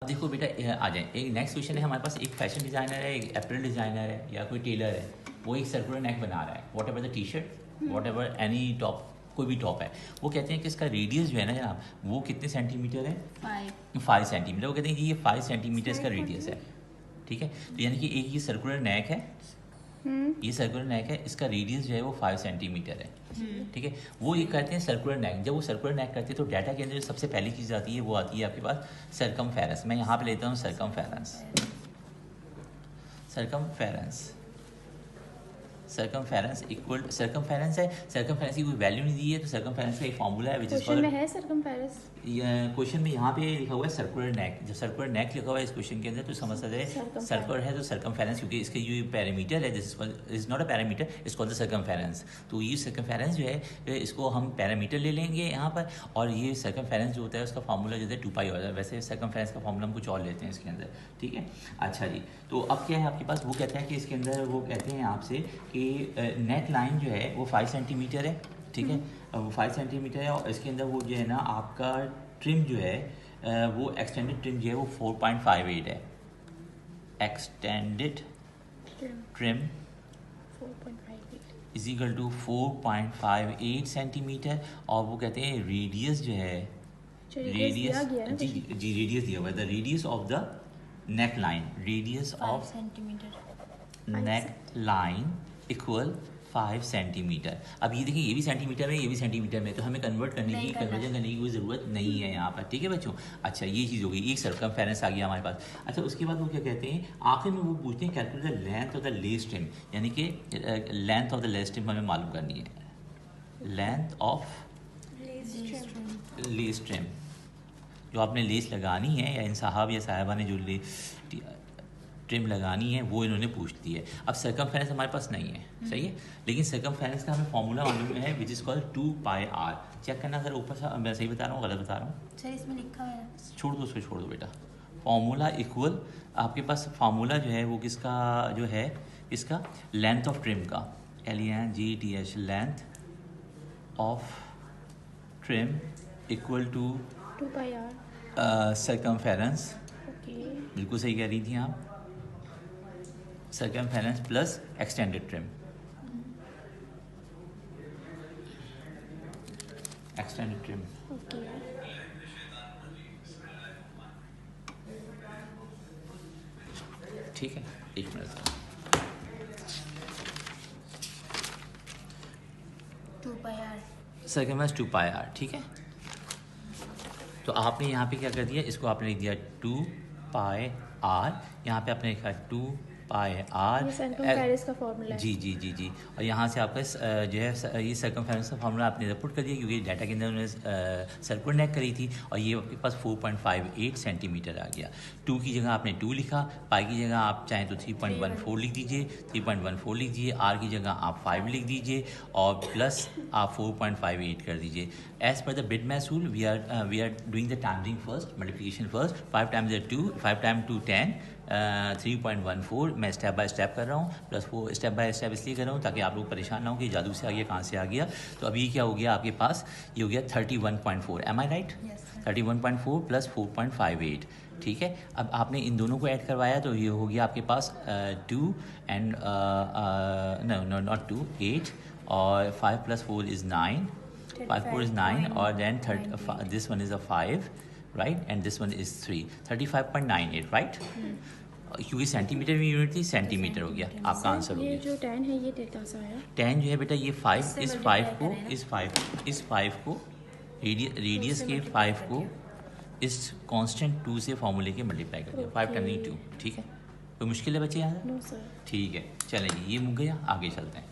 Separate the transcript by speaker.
Speaker 1: देखो बेटा आ जाए, एक नेक्स्ट क्वेश्चन है हमारे पास। एक फैशन डिज़ाइनर है, एक एप्पल डिज़ाइनर है या कोई टेलर है, वो एक सर्कुलर नेक बना रहा है, what ever the T shirt, what ever any top, कोई भी टॉप है। वो कहते हैं कि इसका रेडियस जो है ना जनाब, वो कितने सेंटीमीटर है? 5 सेंटीमीटर। वो कहते हैं कि ये 5 सेंटीमीटर इसका रेडियस है। ठीक है, तो यानी कि एक ये सर्कुलर नेक है, ये सर्कुलर नेक है, इसका रेडियस जो है वो 5 सेंटीमीटर है। ठीक है, वो ये कहते हैं सर्कुलर नेक। जब वो सर्कुलर नेक करते हैं तो डाटा के अंदर जो सबसे पहली चीज़ आती है वो आती है आपके पास सरकमफेरेंस। मैं यहाँ पे लेता हूँ सरकमफेरेंस। सरकमफेरेंस इक्वल, सरकमफेरेंस है, सरकमफेरेंस की कोई वैल्यू नहीं दी है, तो सरकमफेरेंस का एक फार्मूला है,
Speaker 2: क्वेश्चन में है सरकमफेरेंस।
Speaker 1: क्वेश्चन में यहाँ पे लिखा हुआ है सर्कुलर नेक। जब सर्कुलर नेक लिखा हुआ है इस क्वेश्चन के अंदर तो समझ सकते हैं सर्कुलर है तो सरकमफेरेंस, क्योंकि इसके जो पैरामीटर है, this is not a parameter, it's called the circumference. तो ये सरकमफेरेंस जो है इसको हम पैरामीटर ले लेंगे यहाँ पर, और ये सरकमफेरेंस जो होता है उसका फार्मूला जो है 2 पाई होता है। वैसे सरकमफेरेंस का फार्मूला हम कुछ और लेते हैं इसके अंदर। ठीक है, अच्छा जी, तो अब क्या है आपके पास, वो कहते हैं कि इसके अंदर वो कहते हैं आपसे कि नेक लाइन जो है वो 5 सेंटीमीटर है। ठीक है, वो 5 सेंटीमीटर है, और इसके अंदर वो जो है ना आपका ट्रिम जो है वो एक्सटेंडेड ट्रिम जो है वो 4.58 है। Extended trim is equal to 4.58 centimetre. और वो कहते हैं रेडियस जो है, रेडियस जी रेडियस दिया हुआ है, the radius of the neck line, radius of neck line equal 5 centimetre. अब ये देखिए, ये भी सेंटीमीटर में, ये भी सेंटीमीटर में, तो हमें कन्वर्जन करने की कोई ज़रूरत नहीं है यहाँ पर। ठीक है बच्चों, अच्छा ये चीज़ हो गई, एक सर्कमफेरेंस आ गया हमारे पास। अच्छा उसके बाद वो क्या कहते हैं, आखिर में वो पूछते हैं calculate the length of the less trim, यानी कि length of the less trim हमें मालूम करनी है। लेंथ ऑफ लेस ट्रिम, जो आपने लेस लगानी है, या इन साहब या साहिबा ने जो ट्रिम लगानी है वो इन्होंने पूछ दी है। अब सर्कमफेरेंस हमारे पास नहीं है, सही है, लेकिन सर्कमफेरेंस का हमें फॉर्मूला मालूम है which is called 2 pi r। Check करना सर ऊपर से, मैं सही बता रहा हूँ गलत बता रहा हूँ?
Speaker 2: सर इसमें लिखा है,
Speaker 1: छोड़ दो उसको, छोड़ दो बेटा। फॉर्मूला इक्वल, आपके पास फार्मूला जो है वो किसका जो है, इसका लेंथ ऑफ ट्रिम का, LENGTH, length of trim equal to
Speaker 2: 2 pi r
Speaker 1: circumference.
Speaker 2: Okay,
Speaker 1: बिल्कुल सही कह रही थी आप, circumference plus extended trim, extended trim.
Speaker 2: Okay,
Speaker 1: ठीक है, एक minute,
Speaker 2: 2 pi r
Speaker 1: circumference 2 pi r। ठीक है, तो आपने यहाँ पे क्या कर दिया, इसको आपने लिख दिया 2 पाई r, यहाँ पे आपने लिखा 2 पाई r,
Speaker 2: ये सर्कमफेरेंस का फॉर्मूला है।
Speaker 1: जी जी जी जी, और यहाँ से आपका जो है ये सर्कमफेरेंस का फार्मूला आपने रिपोर्ट कर दिया, क्योंकि डाटा के अंदर उन्होंने सर्कुलर नेक करी थी, और ये आपके पास 4.58 सेंटीमीटर आ गया। 2 की जगह आपने 2 लिखा, पाई की जगह आप चाहें तो 3.14 लिख दीजिए, 3.14 लिख दीजिए, आर की जगह आप 5 लिख दीजिए, और प्लस आप 4.58 कर दीजिए। As per the BODMAS rule we are doing the timing first, multiplication first, 5 times 2, 5 time 2 10, 3.14 मैं स्टेप बाय स्टेप कर रहा हूँ, प्लस वो स्टेप बाय स्टेप इसलिए कर रहा हूँ ताकि आप लोग परेशान ना हो कि जादू से आ गया, कहाँ से आ गया। तो अभी क्या हो गया आपके पास, ये हो गया 31.4, एम आई राइट? 31.4 प्लस 4.58। ठीक है, अब आपने इन दोनों को ऐड करवाया तो ये हो गया आपके पास 2 एंड नो नॉट 2, 8, और 5 प्लस 4 इज़ 9, 5 4 इज़ 9, और then this one is a 5, right, and this one is 3, 35.98, right? क्योंकि सेंटीमीटर में यूनिट थी, सेंटीमीटर हो गया आपका आंसर हो
Speaker 2: ये
Speaker 1: गया।
Speaker 2: जो 10 है ये कहाँ से आया?
Speaker 1: 10 जो है बेटा ये 5 इस 5 को रेडियस के 5 को इस कांस्टेंट 2 से फॉर्मूले के मल्टीप्लाई कर दिया, 5 टाइम्स 2। ठीक है, कोई मुश्किल है बच्चे यहाँ?
Speaker 2: No sir.
Speaker 1: ठीक है, चलें जी, ये मुक गया, आगे चलते हैं।